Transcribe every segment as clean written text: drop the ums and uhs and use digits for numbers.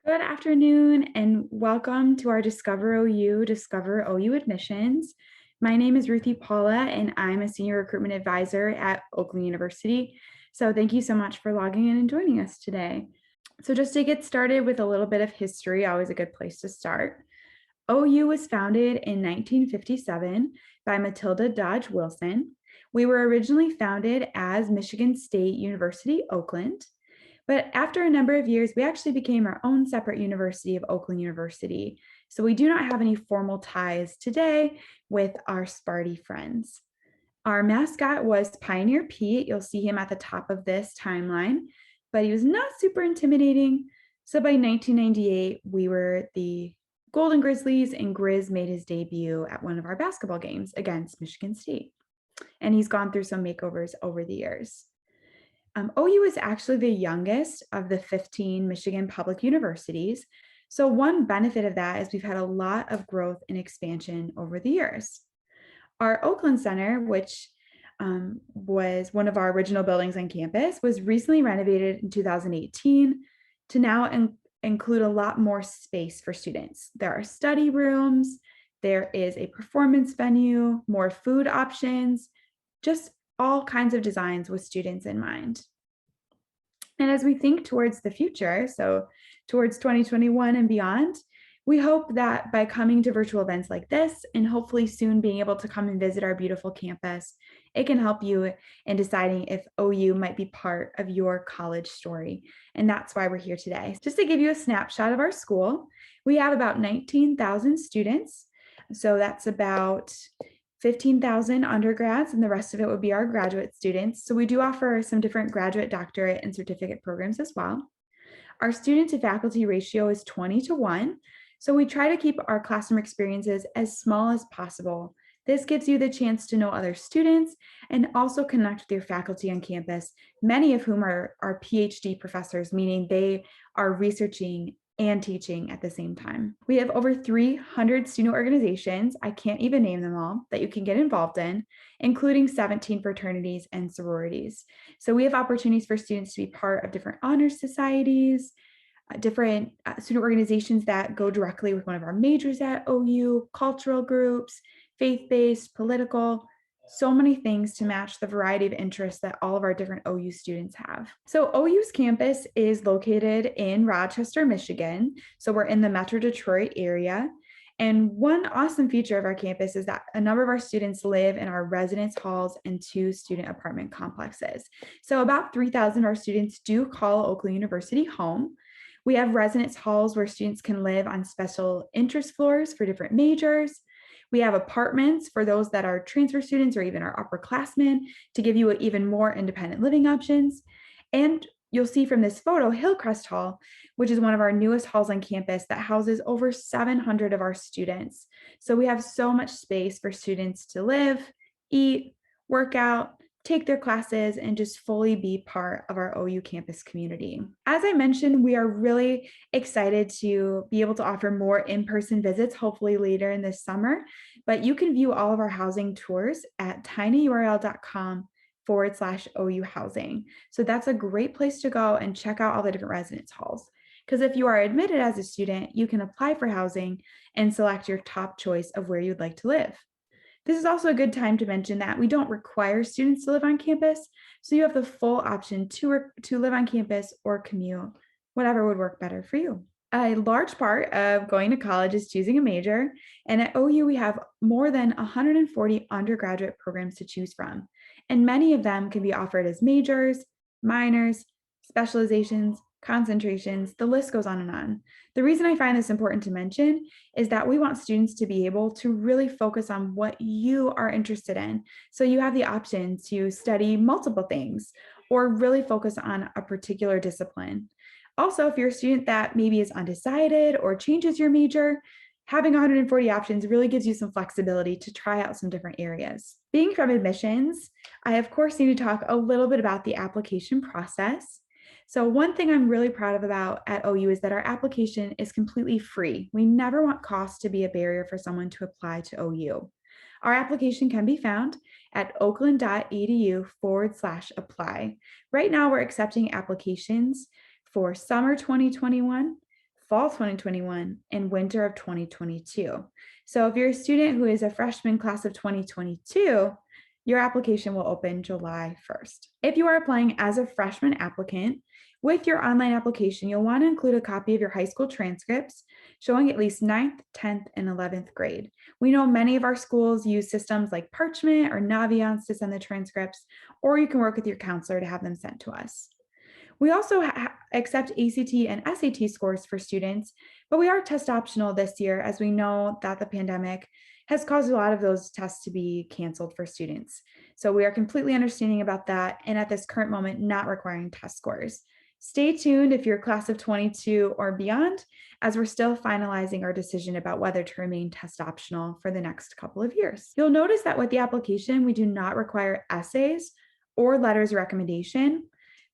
Good afternoon and welcome to our Discover OU admissions. My name is Ruthie Paula and I'm a senior recruitment advisor at Oakland University. So thank you so much for logging in and joining us today. So just to get started with a little bit of history, always a good place to start. OU was founded in 1957 by Matilda Dodge Wilson. We were originally founded as Michigan State University, Oakland. But after a number of years, we actually became our own separate university of Oakland University. So we do not have any formal ties today with our Sparty friends. Our mascot was Pioneer Pete. You'll see him at the top of this timeline, but he was not super intimidating. So by 1998, we were the Golden Grizzlies, and Grizz made his debut at one of our basketball games against Michigan State. And he's gone through some makeovers over the years. OU is actually the youngest of the 15 Michigan public universities. So one benefit of that is we've had a lot of growth and expansion over the years. Our Oakland Center, which was one of our original buildings on campus, was recently renovated in 2018 to now include a lot more space for students. There are study rooms, there is a performance venue, more food options, just all kinds of designs with students in mind. And as we think towards the future, so towards 2021 and beyond, we hope that by coming to virtual events like this and hopefully soon being able to come and visit our beautiful campus, it can help you in deciding if OU might be part of your college story. And that's why we're here today. Just to give you a snapshot of our school, we have about 19,000 students. So that's about 15,000 undergrads, and the rest of it would be our graduate students. So we do offer some different graduate, doctorate, and certificate programs as well. Our student to faculty ratio is 20-1. So we try to keep our classroom experiences as small as possible. This gives you the chance to know other students and also connect with your faculty on campus, many of whom are PhD professors, meaning they are researching and teaching at the same time. We have over 300 student organizations, I can't even name them all, that you can get involved in, including 17 fraternities and sororities. So we have opportunities for students to be part of different honor societies, different student organizations that go directly with one of our majors at OU, cultural groups, faith-based, political, so many things to match the variety of interests that all of our different OU students have. So OU's campus is located in Rochester, Michigan. So we're in the Metro Detroit area. And one awesome feature of our campus is that a number of our students live in our residence halls and 2 student apartment complexes. So about 3,000 of our students do call Oakland University home. We have residence halls where students can live on special interest floors for different majors. We have apartments for those that are transfer students or even our upperclassmen to give you even more independent living options. And you'll see from this photo, Hillcrest Hall, which is one of our newest halls on campus that houses over 700 of our students. So we have so much space for students to live, eat, work out, take their classes, and just fully be part of our OU campus community. As I mentioned, we are really excited to be able to offer more in-person visits, hopefully later in this summer, but you can view all of our housing tours at tinyurl.com/OU housing. So that's a great place to go and check out all the different residence halls. Because if you are admitted as a student, you can apply for housing and select your top choice of where you'd like to live. This is also a good time to mention that we don't require students to live on campus, so you have the full option to live on campus or commute, whatever would work better for you. A large part of going to college is choosing a major, and at OU we have more than 140 undergraduate programs to choose from, and many of them can be offered as majors, minors, specializations, concentrations, the list goes on and on. The reason I find this important to mention is that we want students to be able to really focus on what you are interested in. So you have the option to study multiple things or really focus on a particular discipline. Also, if you're a student that maybe is undecided or changes your major, having 140 options really gives you some flexibility to try out some different areas. Being from admissions, I of course need to talk a little bit about the application process. So one thing I'm really proud of about at OU is that our application is completely free. We never want cost to be a barrier for someone to apply to OU. Our application can be found at oakland.edu/apply. Right now, we're accepting applications for summer 2021, fall 2021, and winter of 2022. So if you're a student who is a freshman class of 2022, your application will open July 1st. If you are applying as a freshman applicant, with your online application, you'll want to include a copy of your high school transcripts showing at least 9th, 10th, and 11th grade. We know many of our schools use systems like Parchment or Naviance to send the transcripts, or you can work with your counselor to have them sent to us. We also accept ACT and SAT scores for students, but we are test optional this year as we know that the pandemic has caused a lot of those tests to be canceled for students. So we are completely understanding about that and at this current moment not requiring test scores. Stay tuned if you're class of 22 or beyond, as we're still finalizing our decision about whether to remain test optional for the next couple of years. You'll notice that with the application, we do not require essays or letters of recommendation,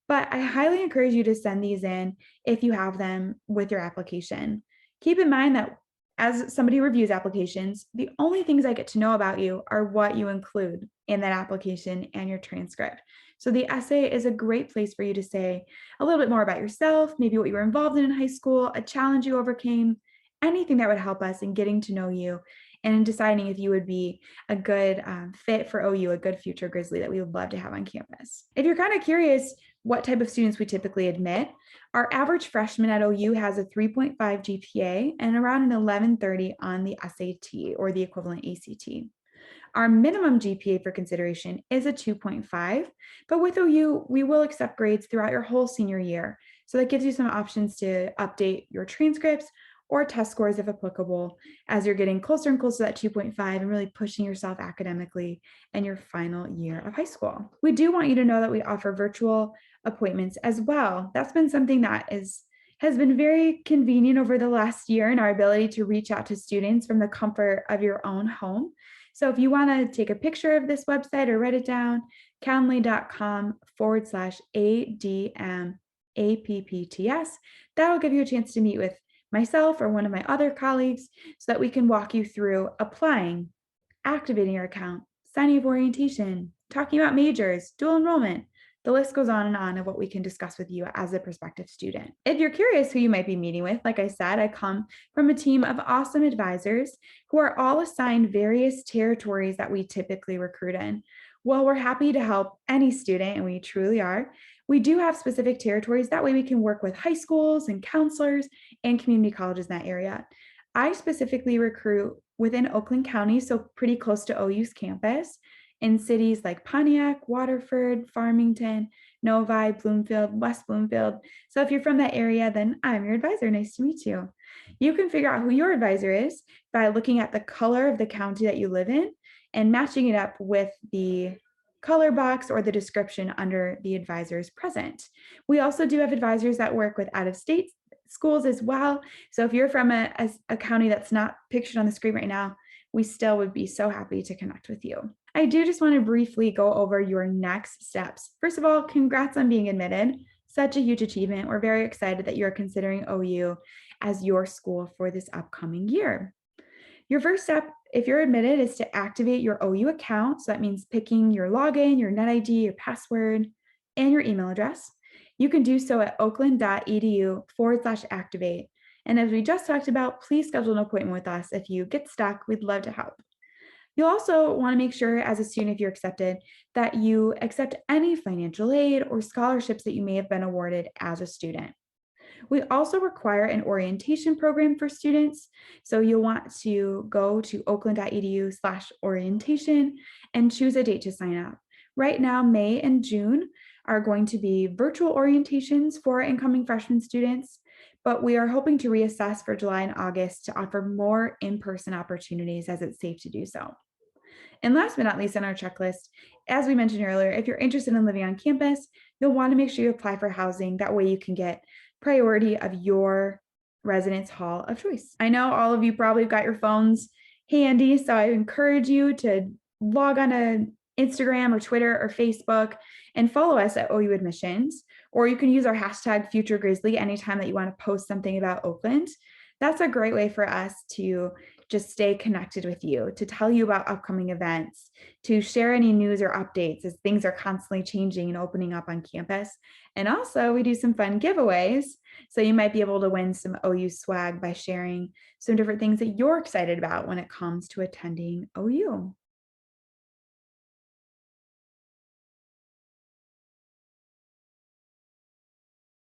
but I highly encourage you to send these in if you have them with your application. Keep in mind that as somebody who reviews applications, the only things I get to know about you are what you include in that application and your transcript. So the essay is a great place for you to say a little bit more about yourself, maybe what you were involved in high school, a challenge you overcame, anything that would help us in getting to know you and in deciding if you would be a good fit for OU, a good future Grizzly that we would love to have on campus. If you're kind of curious what type of students we typically admit, our average freshman at OU has a 3.5 GPA and around an 1130 on the SAT or the equivalent ACT. Our minimum GPA for consideration is a 2.5, but with OU, we will accept grades throughout your whole senior year. So that gives you some options to update your transcripts or test scores if applicable as you're getting closer and closer to that 2.5 and really pushing yourself academically in your final year of high school. We do want you to know that we offer virtual appointments as well. That's been something that has been very convenient over the last year in our ability to reach out to students from the comfort of your own home. So if you want to take a picture of this website or write it down, calendly.com/ADMAPPTS, that'll give you a chance to meet with myself or one of my other colleagues so that we can walk you through applying, activating your account, signing up orientation, talking about majors, dual enrollment. The list goes on of what we can discuss with you as a prospective student. If you're curious who you might be meeting with, like I said, I come from a team of awesome advisors who are all assigned various territories that we typically recruit in. While we're happy to help any student, and we truly are, we do have specific territories. That way we can work with high schools and counselors and community colleges in that area. I specifically recruit within Oakland County, so pretty close to OU's campus, in cities like Pontiac, Waterford, Farmington, Novi, Bloomfield, West Bloomfield. So if you're from that area, then I'm your advisor. Nice to meet you. You can figure out who your advisor is by looking at the color of the county that you live in and matching it up with the color box or the description under the advisors present. We also do have advisors that work with out-of-state schools as well. So if you're from a county that's not pictured on the screen right now, we still would be so happy to connect with you. I do just want to briefly go over your next steps. First of all, congrats on being admitted. Such a huge achievement. We're very excited that you're considering OU as your school for this upcoming year. Your first step, if you're admitted, is to activate your OU account. So that means picking your login, your NetID, your password, and your email address. You can do so at oakland.edu/activate. And as we just talked about, please schedule an appointment with us. If you get stuck, we'd love to help. You'll also want to make sure as a student, if you're accepted, that you accept any financial aid or scholarships that you may have been awarded as a student. We also require an orientation program for students. So you'll want to go to oakland.edu/orientation and choose a date to sign up. Right now, May and June are going to be virtual orientations for incoming freshman students, but we are hoping to reassess for July and August to offer more in-person opportunities as it's safe to do so. And last but not least on our checklist, as we mentioned earlier, if you're interested in living on campus, you'll want to make sure you apply for housing. That way you can get priority of your residence hall of choice. I know all of you probably got your phones handy, so I encourage you to log on to Instagram or Twitter or Facebook and follow us at OU Admissions, or you can use our hashtag #FutureGrizzly anytime that you want to post something about Oakland. That's a great way for us to just stay connected with you, to tell you about upcoming events, to share any news or updates as things are constantly changing and opening up on campus. And also, we do some fun giveaways. So you might be able to win some OU swag by sharing some different things that you're excited about when it comes to attending OU.